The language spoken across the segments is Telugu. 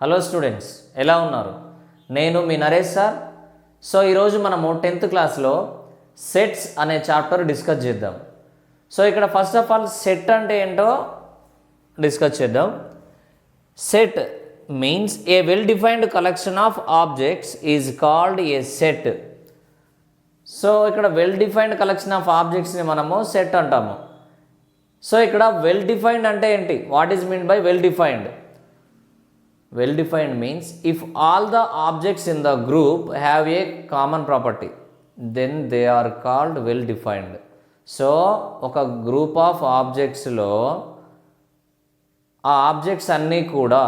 హలో స్టూడెంట్స్, ఎలా ఉన్నారు? నేను మీ నరేష్ సార్. సో ఈరోజు మనము 10th క్లాస్లో సెట్స్ అనే చాప్టర్ డిస్కస్ చేద్దాం. సో ఇక్కడ ఫస్ట్ ఆఫ్ ఆల్ సెట్ అంటే ఏంటో డిస్కస్ చేద్దాం. Set means A well defined collection of objects is called a set. So ఇక్కడ వెల్ డిఫైన్డ్ కలెక్షన్ ఆఫ్ ఆబ్జెక్ట్స్ని మనము సెట్ అంటాము. సో ఇక్కడ వెల్ డిఫైన్డ్ అంటే ఏంటి? What is mean by well defined? Well defined means if all the objects in the group have a common property, then they are called well defined. So ఒక గ్రూప్ ఆఫ్ ఆబ్జెక్ట్స్లో ఆ ఆబ్జెక్ట్స్ అన్నీ కూడా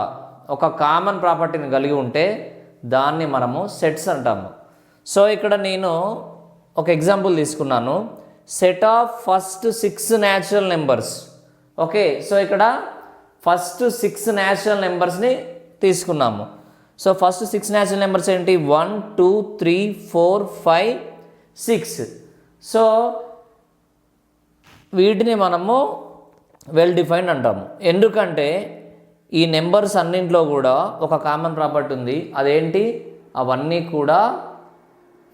ఒక కామన్ ప్రాపర్టీని కలిగి ఉంటే దాన్ని మనము సెట్స్ అంటాము. సో ఇక్కడ నేను ఒక ఎగ్జాంపుల్ తీసుకున్నాను, set of first 6 natural numbers. Okay, so ఇక్కడ ఫస్ట్ 6 న్యాచురల్ నెంబర్స్ని తీసుకున్నాము. సో ఫస్ట్ 6 న్యాచురల్ నెంబర్స్ ఏంటి? 1 2 3 4 5 6. సో వీటిని మనము వెల్ డిఫైన్డ్ అంటాము. ఎందుకంటే ఈ నెంబర్స్ అన్నింటిలో కూడా ఒక కామన్ ప్రాపర్టీ ఉంది. అదేంటి? అవన్నీ కూడా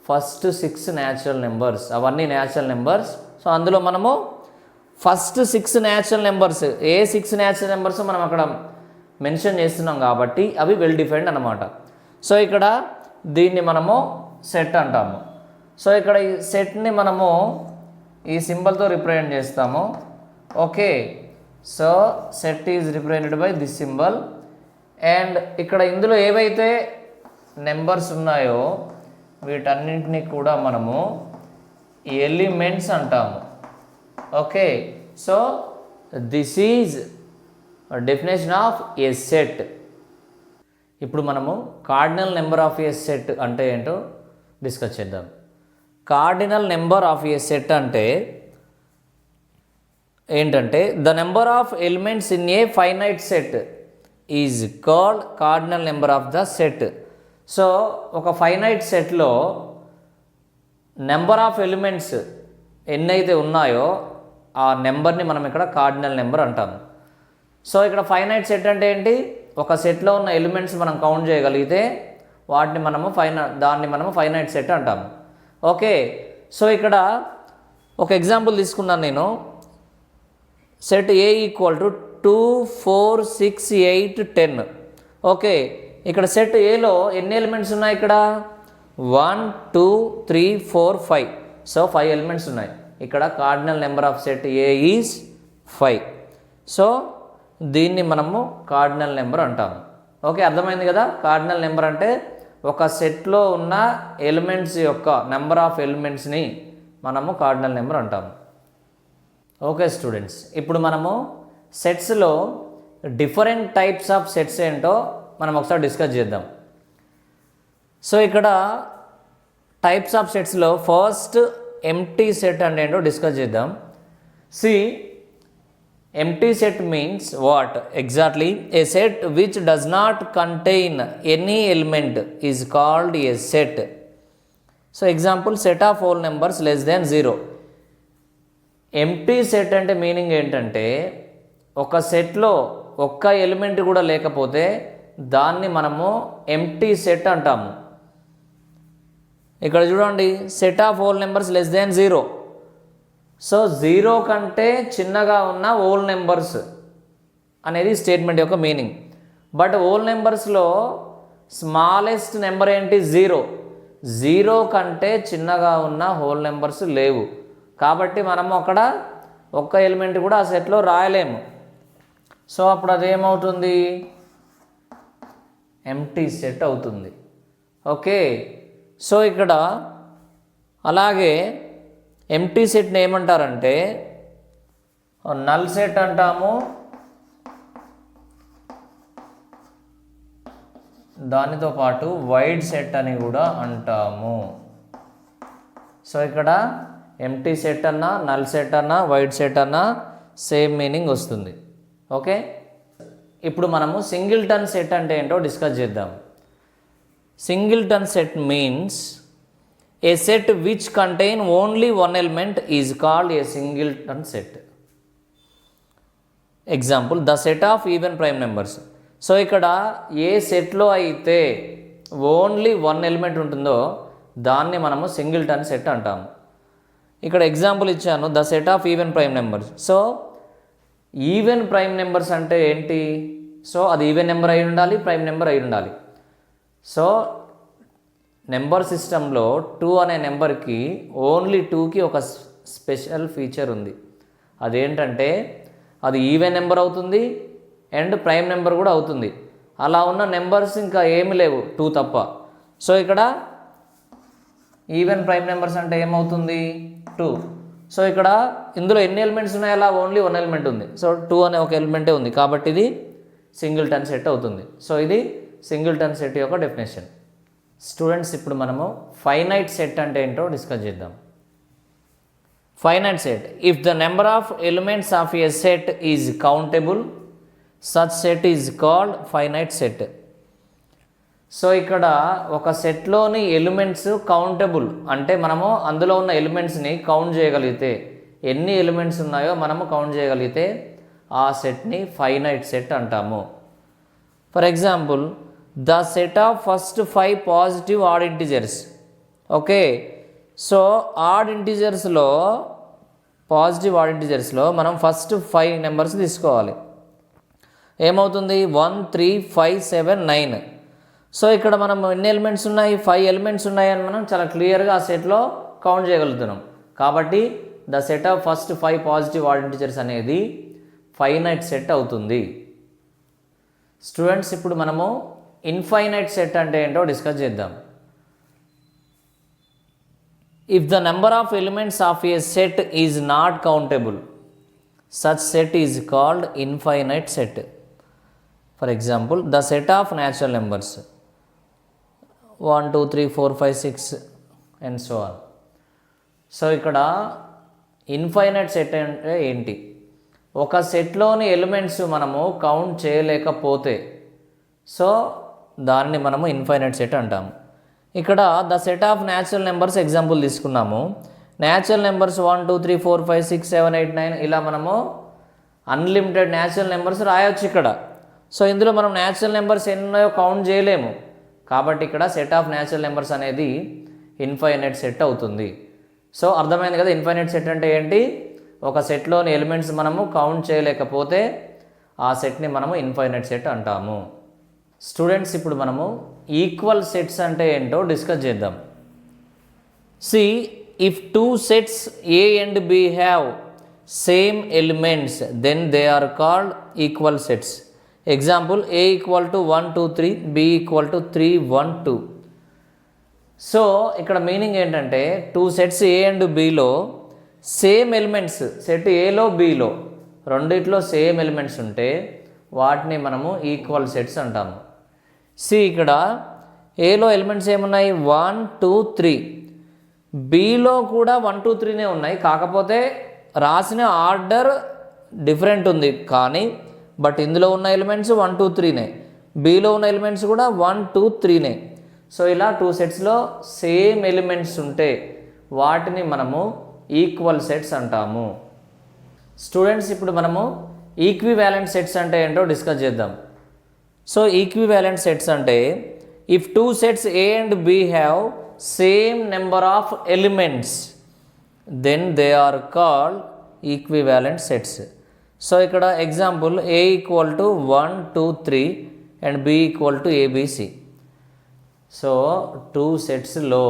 ఫస్ట్ 6 న్యాచురల్ నెంబర్స్, అవన్నీ న్యాచురల్ నెంబర్స్. సో అందులో మనము ఫస్ట్ 6 న్యాచురల్ నెంబర్స్, ఏ 6 న్యాచురల్ నెంబర్స్ మనం అక్కడ మెన్షన్ చేస్తున్నాం కాబట్టి అవి వెల్ డిఫైన్డ్ అన్నమాట. సో ఇక్కడ దీన్ని మనము సెట్ అంటాము. సో ఇక్కడ ఈ సెట్ని మనము ఈ సింబల్తో రిప్రజెంట్ చేస్తాము. Okay, so set is represented by this symbol. And ఇక్కడ ఇందులో ఏవైతే నెంబర్స్ ఉన్నాయో వీటన్నింటినీ కూడా మనము ఎలిమెంట్స్ అంటాము. Okay, so this is definition of a set. ఇప్పుడు మనము cardinal number of a set అంటే ఏంటో డిస్కస్ చేద్దాం. Cardinal number of a set అంటే ఏంటంటే the number of elements in a finite set is called cardinal number of the set. So ఒక ఫైనైట్ సెట్లో నెంబర్ ఆఫ్ ఎలిమెంట్స్ ఎన్నైతే ఉన్నాయో ఆ నెంబర్ని మనం ఇక్కడ కార్డినల్ నెంబర్ అంటాము. సో ఇక్కడ ఫైనైట్ సెట్ అంటే ఏంటి? ఒక సెట్లో ఉన్న ఎలిమెంట్స్ మనం కౌంట్ చేయగలిగితే వాటిని మనము దాన్ని మనము ఫైనైట్ సెట్ అంటాము. ఓకే, సో ఇక్కడ ఒక ఎగ్జాంపుల్ తీసుకున్నాను నేను. Set A equal to 2 4 6 8 10. Okay, ఇక్కడ సెట్ ఏలో ఎన్ని ఎలిమెంట్స్ ఉన్నాయి? ఇక్కడ 1 2 3 4 5. సో 5 ఎలిమెంట్స్ ఉన్నాయి. ఇక్కడ cardinal number of set A is 5. So దీన్ని మనము కార్డినల్ నెంబర్ అంటాము. ఓకే, అర్థమైంది కదా? కార్డినల్ నెంబర్ అంటే ఒక సెట్లో ఉన్న ఎలిమెంట్స్ యొక్క నెంబర్ ఆఫ్ ఎలిమెంట్స్ని మనము కార్డినల్ నెంబర్ అంటాము. ఓకే స్టూడెంట్స్, ఇప్పుడు మనము సెట్స్లో డిఫరెంట్ టైప్స్ ఆఫ్ సెట్స్ ఏంటో మనం ఒకసారి డిస్కస్ చేద్దాం. సో ఇక్కడ టైప్స్ ఆఫ్ సెట్స్లో ఫస్ట్ ఎంప్టీ సెట్ అంటే ఏంటో డిస్కస్ చేద్దాం. Empty set means what? Exactly, a set which does not contain any element is called a set. So example, set of whole numbers less than 0. Empty set అంటే మీనింగ్ ఏంటంటే ఒక సెట్లో ఒక్క ఎలిమెంట్ కూడా లేకపోతే దాన్ని మనము ఎంప్టీ సెట్ అంటాము. ఇక్కడ చూడండి, set of whole numbers less than 0. So 0 కంటే చిన్నగా ఉన్న హోల్ నెంబర్స్ అనేది స్టేట్మెంట్ యొక్క మీనింగ్. బట్ హోల్ నెంబర్స్లో స్మాలెస్ట్ నెంబర్ ఏంటి? 0. 0 కంటే చిన్నగా ఉన్న హోల్ నెంబర్స్ లేవు కాబట్టి మనము అక్కడ ఒక్క ఎలిమెంట్ కూడా ఆ సెట్లో రాయలేము. సో అప్పుడు అదేమవుతుంది? ఎంప్టీ సెట్ అవుతుంది. ఓకే, సో ఇక్కడ అలాగే ఎంప్టీ సెట్ని ఏమంటారంటే నల్ సెట్ అంటాము, దానితో పాటు వైడ్ సెట్ అని కూడా అంటాము. సో ఇక్కడ ఎంప్టీ సెట్ అన్నా, నల్ సెట్ అన్నా, వైడ్ సెట్ అన్నా సేమ్ మీనింగ్ వస్తుంది. ఓకే, ఇప్పుడు మనము సింగిల్టన్ సెట్ అంటే ఏంటో డిస్కస్ చేద్దాం. Singleton set means a set which contain only one element is called a singleton set. Example, the set of even prime numbers. So ఇక్కడ ఏ సెట్లో అయితే ఓన్లీ వన్ ఎలిమెంట్ ఉంటుందో దాన్ని మనము సింగిల్టన్ సెట్ అంటాము. ఇక్కడ ఎగ్జాంపుల్ ఇచ్చాను, the set of even prime numbers. So even prime numbers అంటే ఏంటి? సో అది ఈవెన్ నెంబర్ అయి ఉండాలి, ప్రైమ్ నెంబర్ అయి ఉండాలి. సో నెంబర్ సిస్టంలో 2 అనే నెంబర్కి ఓన్లీ 2కి ఒక స్పెషల్ ఫీచర్ ఉంది. అదేంటంటే అది ఈవెన్ నెంబర్ అవుతుంది అండ్ ప్రైమ్ నెంబర్ కూడా అవుతుంది. అలా ఉన్న నెంబర్స్ ఇంకా ఏమి లేవు, 2 తప్ప. సో ఇక్కడ ఈవెన్ ప్రైమ్ నెంబర్స్ అంటే ఏమవుతుంది? 2. సో ఇక్కడ ఇందులో ఎన్ని ఎలిమెంట్స్ ఉన్నాయి? అలా ఓన్లీ 1 ఎలిమెంట్ ఉంది. సో 2 అనే ఒక ఎలిమెంటే ఉంది కాబట్టి ఇది సింగిల్టన్ సెట్ అవుతుంది. సో ఇది సింగిల్టన్ సెట్ యొక్క డెఫినేషన్. స్టూడెంట్స్, ఇప్పుడు మనము ఫైనైట్ సెట్ అంటే ఏంటో డిస్కస్ చేద్దాం. Finite set, if the number of elements of a set is countable, such set is called finite set. So ఇక్కడ ఒక సెట్లోని ఎలిమెంట్స్ కౌంటబుల్ అంటే మనము అందులో ఉన్న ఎలిమెంట్స్ని కౌంట్ చేయగలిగితే, ఎన్ని ఎలిమెంట్స్ ఉన్నాయో మనము కౌంట్ చేయగలిగితే ఆ సెట్ని ఫైనైట్ సెట్ అంటాము. For example, the set of first 5 positive odd integers. Okay, so odd ఇంటిజర్స్లో పాజిటివ్ ఆడ్ ఇంటిజర్స్లో మనం ఫస్ట్ 5 నెంబర్స్ తీసుకోవాలి. ఏమవుతుంది? 1 3 5 7 9. సో ఇక్కడ మనం ఎన్ని ఎలిమెంట్స్ ఉన్నాయి? 5 ఎలిమెంట్స్ ఉన్నాయని మనం చాలా క్లియర్గా ఆ సెట్లో కౌంట్ చేయగలుగుతున్నాం. కాబట్టి the set of first 5 positive odd integers అనేది ఫైనైట్ సెట్ అవుతుంది. స్టూడెంట్స్, ఇప్పుడు మనము ఇన్ఫైనైట్ సెట్ అంటే ఏంటో డిస్కస్ చేద్దాం. If the number of elements of a set is not countable, such set is called infinite set. For example, the set of natural numbers 1 2 3 4 5 6 and so on. So ఇక్కడ ఇన్ఫైనైట్ సెట్ అంటే ఏంటి? ఒక సెట్లోని ఎలిమెంట్స్ మనము కౌంట్ చేయలేకపోతే సో దాన్ని మనము ఇన్ఫైనైట్ సెట్ అంటాము. ఇక్కడ the set of natural numbers example తీసుకున్నాము. న్యాచురల్ నెంబర్స్ 1 2 3 4 5 6 7 8 9 ఇలా మనము అన్లిమిటెడ్ న్యాచురల్ నెంబర్స్ రాయొచ్చు ఇక్కడ. సో ఇందులో మనం న్యాచురల్ నెంబర్స్ ఎన్నో కౌంట్ చేయలేము కాబట్టి ఇక్కడ సెట్ ఆఫ్ న్యాచురల్ నెంబర్స్ అనేది ఇన్ఫైనైట్ సెట్ అవుతుంది. సో అర్థమైంది కదా ఇన్ఫైనైట్ సెట్ అంటే ఏంటి? ఒక సెట్లోని ఎలిమెంట్స్ మనము కౌంట్ చేయలేకపోతే ఆ సెట్ని మనము ఇన్ఫైనైట్ సెట్ అంటాము. స్టూడెంట్స్, ఇప్పుడు మనము ఈక్వల్ సెట్స్ అంటే ఏంటో డిస్కస్ చేద్దాం. C, if 2 sets A and B have same elements then they are called equal sets. Example, A equal to 1 2 3, B equal to 3 1 2. So ఇక్కడ మీనింగ్ ఏంటంటే 2 సెట్స్ ఏ అండ్ బిలో సేమ్ ఎలిమెంట్స్, సెట్ ఏలో బిలో రెండిట్లో సేమ్ ఎలిమెంట్స్ ఉంటే వాటిని మనము ఈక్వల్ సెట్స్ అంటాము. సి, ఇక్కడ ఏలో ఎలిమెంట్స్ ఏమున్నాయి? 1 2 3. బిలో కూడా 1 2 3నే ఉన్నాయి, కాకపోతే రాసిన ఆర్డర్ డిఫరెంట్ ఉంది. కానీ బట్ ఇందులో ఉన్న ఎలిమెంట్స్ 1 2 3నే, బిలో ఉన్న ఎలిమెంట్స్ కూడా 1 2 3నే. సో ఇలా 2 సెట్స్లో సేమ్ ఎలిమెంట్స్ ఉంటే వాటిని మనము ఈక్వల్ సెట్స్ అంటాము. స్టూడెంట్స్, ఇప్పుడు మనము ఈక్వివాలెంట్ సెట్స్ అంటే ఏంటో డిస్కస్ చేద్దాం. సో ఈక్వివాలెంట్ సెట్స్ అంటే if 2 sets A and B have same number of elements then they are called equivalent sets. So ఇక్కడ example, A equal to 1 2 3 and B equal to ABC. So 2 సెట్స్లో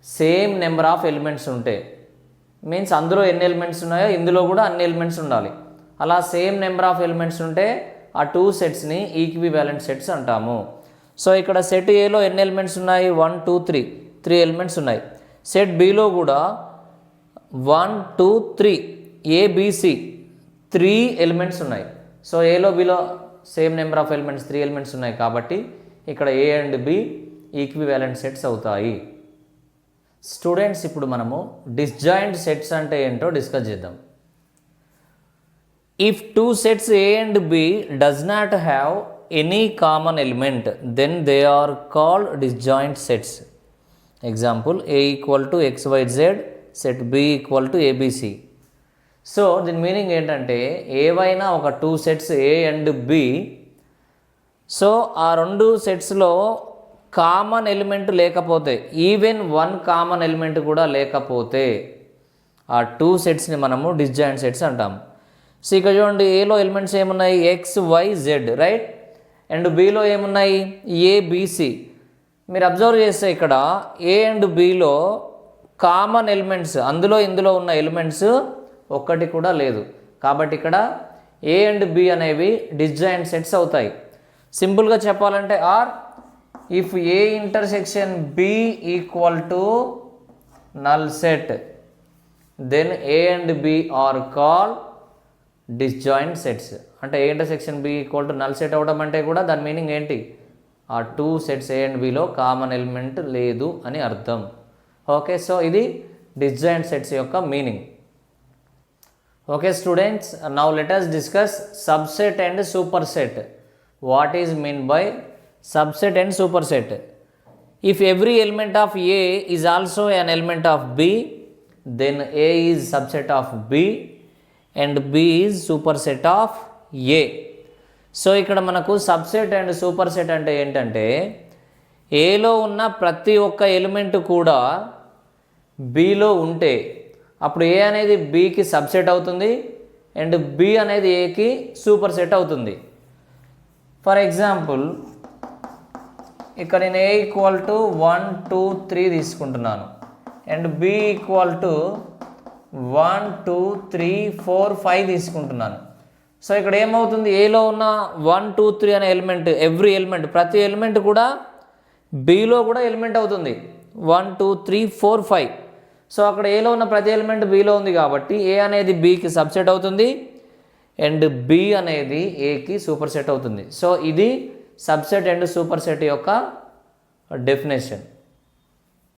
సేమ్ నెంబర్ ఆఫ్ ఎలిమెంట్స్ ఉంటాయి, మీన్స్ అందులో ఎన్ని ఎలిమెంట్స్ ఉన్నాయో ఇందులో కూడా అన్ని ఎలిమెంట్స్ ఉండాలి. అలా సేమ్ నెంబర్ ఆఫ్ ఎలిమెంట్స్ ఉంటే ఆ 2 సెట్స్ని ఈక్వివాలెంట్ సెట్స్ అంటాము. సో ఇక్కడ సెట్ ఏలో ఎన్ని ఎలిమెంట్స్ ఉన్నాయి? 1 2 3 ఎలిమెంట్స్ ఉన్నాయి. సెట్ బిలో కూడా 1 2 3 ఏబిసి 3 ఎలిమెంట్స్ ఉన్నాయి. సో ఏలో బిలో same number of elements 3 elements ఉన్నాయి కాబట్టి ఇక్కడ A and B equivalent sets అవుతాయి. స్టూడెంట్స్, ఇప్పుడు మనము డిస్జాయింట్ సెట్స్ అంటే ఏంటో డిస్కస్ చేద్దాం. If 2 sets A and B does not have any common element then they are called disjoint sets. Example, A equal to XYZ, set B equal to ABC. So దీని మీనింగ్ ఏంటంటే ఏవైనా ఒక 2 sets A and B so ఆ రెండు సెట్స్లో కామన్ ఎలిమెంట్ లేకపోతే, ఈవెన్ వన్ కామన్ ఎలిమెంట్ కూడా లేకపోతే ఆ టూ సెట్స్ని మనము డిస్జాయింట్ సెట్స్ అంటాం. సో ఇక్కడ చూడండి, ఏలో ఎలిమెంట్స్ ఏమున్నాయి, X Y Z, right. And బిలో ఏమున్నాయి, ఏబిసి. మీరు అబ్జర్వ్ చేస్తే ఇక్కడ ఏ అండ్ బిలో కామన్ ఎలిమెంట్స్, ఇందులో ఉన్న ఎలిమెంట్స్ ఒక్కటి కూడా లేదు. కాబట్టి ఇక్కడ ఏ అండ్ బి అనేవి డిస్జాయింట్ సెట్స్ అవుతాయి. సింపుల్గా చెప్పాలంటే or if A intersection B equal to null set, then A and B are call disjoint sets. అంటే A intersection B equal to null set అవడం అంటే కూడా దాని మీనింగ్ ఏంటి, ఆ టూ సెట్స్ ఏ అండ్ బిలో కామన్ ఎలిమెంట్ లేదు అని అర్థం. ఓకే, సో ఇది డిస్జాయింట్ సెట్స్ యొక్క meaning. Okay students, now let us discuss subset and superset. What is meant by subset and superset? If every element of A is also an element of B, then A is subset of B and B is superset of A. So ఇక్కడ మనకు సబ్సెట్ అండ్ సూపర్ సెట్ అంటే ఏంటంటే, ఏలో ఉన్న ప్రతి ఒక్క ఎలిమెంట్ కూడా బిలో ఉంటే అప్పుడు ఏ అనేది బికి సబ్సెట్ అవుతుంది అండ్ బి అనేది ఏకి సూపర్ సెట్ అవుతుంది. ఫర్ ఎగ్జాంపుల్ ఇక్కడ నేను ఏ ఈక్వల్ టు 1 2 3 తీసుకుంటున్నాను అండ్ బి ఈక్వల్ టు 1 2 3 4 5 తీసుకుంటున్నాను. సో ఇక్కడ ఏమవుతుంది, ఏలో ఉన్న 1 2 3 అనే ఎలిమెంట్, ఎవ్రీ ఎలిమెంట్, ప్రతి ఎలిమెంట్ కూడా బిలో కూడా ఎలిమెంట్ అవుతుంది. 1 2 3 4 5. సో అక్కడ ఏలో ఉన్న ప్రతి ఎలిమెంట్ బిలో ఉంది కాబట్టి ఏ అనేది బికి సబ్సెట్ అవుతుంది అండ్ బి అనేది ఏకి సూపర్ సెట్ అవుతుంది. సో ఇది సబ్సెట్ అండ్ సూపర్ సెట్ యొక్క డెఫినేషన్.